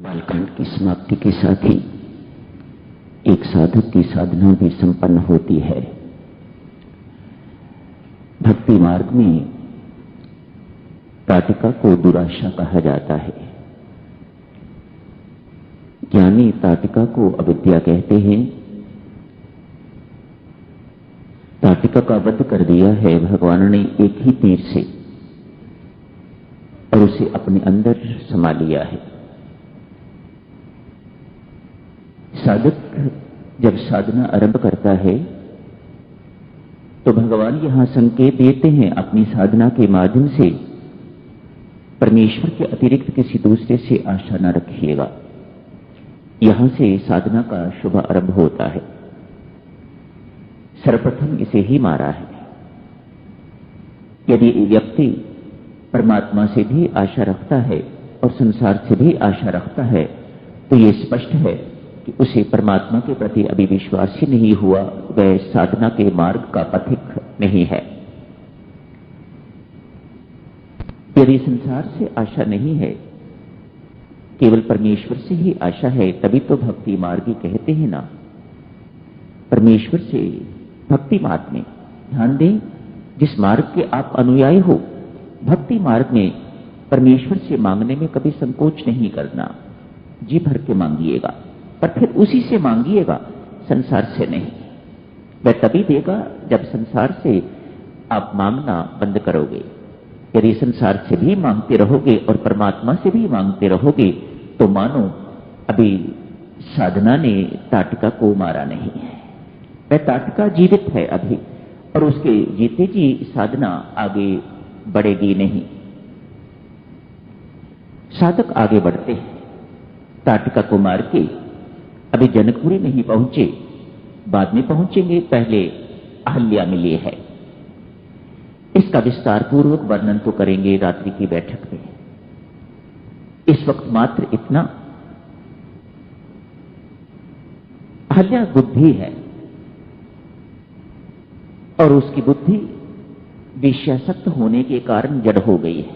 बालकांड की समाप्ति के साथ ही एक साधक की साधना भी संपन्न होती है। भक्ति मार्ग में ताटिका को दुराशा कहा जाता है। ज्ञानी ताटिका को अविद्या कहते हैं। ताटिका का वध कर दिया है भगवान ने एक ही तीर से और उसे अपने अंदर समा लिया है। साधक जब साधना आरंभ करता है तो भगवान यहां संकेत देते हैं, अपनी साधना के माध्यम से परमेश्वर के अतिरिक्त किसी दूसरे से आशा न रखिएगा। यहां से साधना का शुभ आरंभ होता है। सर्वप्रथम इसे ही मारा है। यदि व्यक्ति परमात्मा से भी आशा रखता है और संसार से भी आशा रखता है तो यह स्पष्ट है कि उसे परमात्मा के प्रति अभी विश्वास ही नहीं हुआ, वह साधना के मार्ग का पथिक नहीं है। यदि संसार से आशा नहीं है, केवल परमेश्वर से ही आशा है, तभी तो भक्ति मार्गी कहते हैं ना। परमेश्वर से भक्ति मार्ग में ध्यान दें, जिस मार्ग के आप अनुयायी हो, भक्ति मार्ग में परमेश्वर से मांगने में कभी संकोच नहीं करना। जी भर के मांगिएगा, पर फिर उसी से मांगिएगा, संसार से नहीं। वह तभी देगा जब संसार से आप मांगना बंद करोगे। यदि संसार से भी मांगते रहोगे और परमात्मा से भी मांगते रहोगे तो मानो अभी साधना ने ताटिका को मारा नहीं है। वह ताटिका जीवित है अभी, और उसके जीते जी साधना आगे बढ़ेगी नहीं। साधक आगे बढ़ते हैं। ताटिका को मार के अभी जनकपुरी नहीं पहुंचे, बाद में पहुंचेंगे। पहले अहल्या मिली है। इसका विस्तार पूर्वक वर्णन तो करेंगे रात्रि की बैठक में। इस वक्त मात्र इतना, अहल्या बुद्धि है और उसकी बुद्धि विषयासक्त होने के कारण जड़ हो गई है।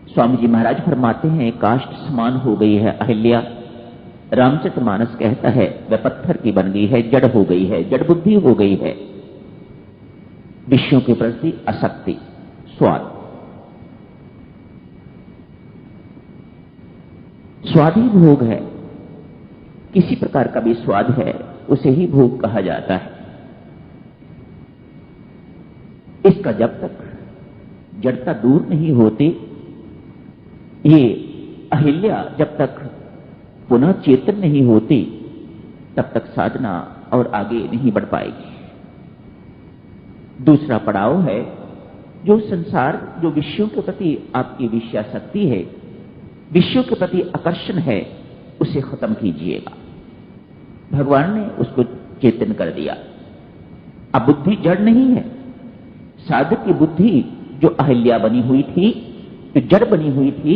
स्वामी जी महाराज फरमाते हैं, काष्ठ समान हो गई है अहल्या। रामचरितमानस कहता है वह पत्थर की बन गई है, जड़ हो गई है, जड़ बुद्धि हो गई है। विषयों के प्रति आसक्ति, स्वाद, स्वाद ही भोग है। किसी प्रकार का भी स्वाद है उसे ही भोग कहा जाता है। इसका जब तक जड़ता दूर नहीं होती, ये अहिल्या जब तक पुनः चेतन नहीं होती, तब तक साधना और आगे नहीं बढ़ पाएगी। दूसरा पड़ाव है जो संसार, जो विषयों के प्रति आपकी विषयासक्ति है, विषयों के प्रति आकर्षण है, उसे खत्म कीजिएगा। भगवान ने उसको चेतन कर दिया। अब बुद्धि जड़ नहीं है। साधक की बुद्धि जो अहिल्या बनी हुई थी, जो जड़ बनी हुई थी,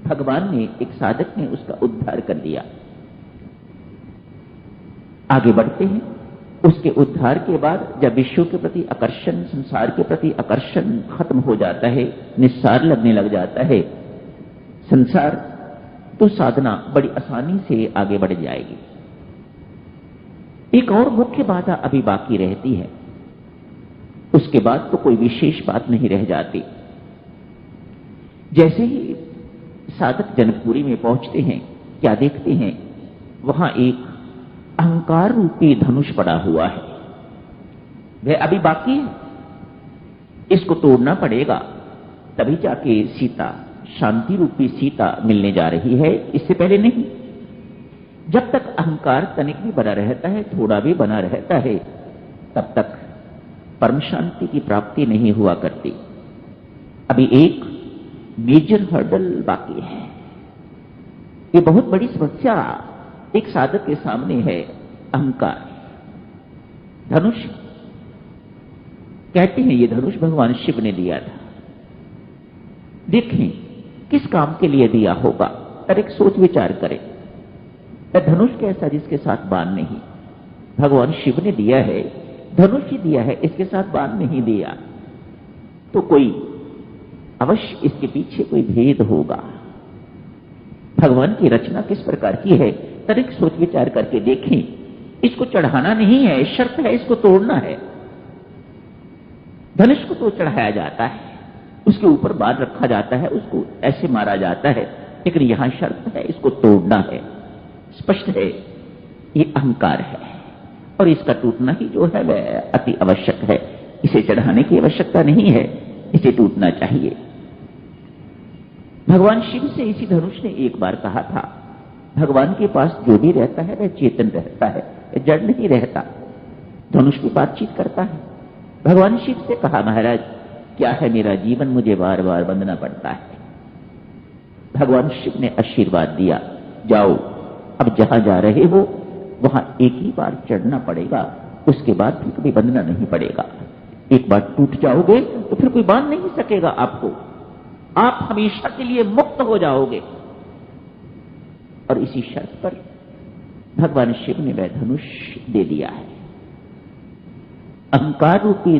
भगवान ने, एक साधक ने उसका उद्धार कर दिया। आगे बढ़ते हैं। उसके उद्धार के बाद जब विश्व के प्रति आकर्षण, संसार के प्रति आकर्षण खत्म हो जाता है, निस्सार लगने लग जाता है संसार, तो साधना बड़ी आसानी से आगे बढ़ जाएगी। एक और मुख्य बाधा अभी बाकी रहती है। उसके बाद तो कोई विशेष बात नहीं रह जाती। जैसे ही साधक जनकपुरी में पहुंचते हैं, क्या देखते हैं? वहां एक अहंकार रूपी धनुष पड़ा हुआ है। वह अभी बाकी है। इसको तोड़ना पड़ेगा, तभी जाके सीता, शांति रूपी सीता मिलने जा रही है। इससे पहले नहीं। जब तक अहंकार तनिक भी बना रहता है, थोड़ा भी बना रहता है, तब तक परम शांति की प्राप्ति नहीं हुआ करती। अभी एक मेजर हर्डल बाकी है। ये बहुत बड़ी समस्या एक साधक के सामने है, अहंकार। धनुष कहते हैं ये धनुष भगवान शिव ने दिया था। देखें किस काम के लिए दिया होगा, पर एक सोच विचार करें। धनुष कैसा जिसके साथ बाण नहीं? भगवान शिव ने दिया है, धनुष ही दिया है, इसके साथ बाण नहीं दिया। तो कोई अवश्य इसके पीछे कोई भेद होगा। भगवान की रचना किस प्रकार की है, तनिक सोच विचार करके देखें। इसको चढ़ाना नहीं है, शर्त है इसको तोड़ना है। धनुष को तो चढ़ाया जाता है, उसके ऊपर बाण रखा जाता है, उसको ऐसे मारा जाता है, लेकिन यहां शर्त है इसको तोड़ना है। स्पष्ट है ये अहंकार है और इसका टूटना ही जो है वह अति आवश्यक है। इसे चढ़ाने की आवश्यकता नहीं है, इसे टूटना चाहिए। भगवान शिव से इसी धनुष ने एक बार कहा था, भगवान के पास जो भी रहता है वह चेतन रहता है, जड़ नहीं रहता। धनुष भी बातचीत करता है। भगवान शिव से कहा, महाराज क्या है मेरा जीवन, मुझे बार बार बंधना पड़ता है। भगवान शिव ने आशीर्वाद दिया, जाओ अब जहां जा रहे हो वहां एक ही बार चढ़ना पड़ेगा, उसके बाद फिर कभी बंधना नहीं पड़ेगा। एक बार टूट जाओगे तो फिर कोई बांध नहीं सकेगा आपको, आप हमेशा के लिए मुक्त हो जाओगे। और इसी शर्त पर भगवान शिव ने वह धनुष दे दिया है। अहंकार रूपी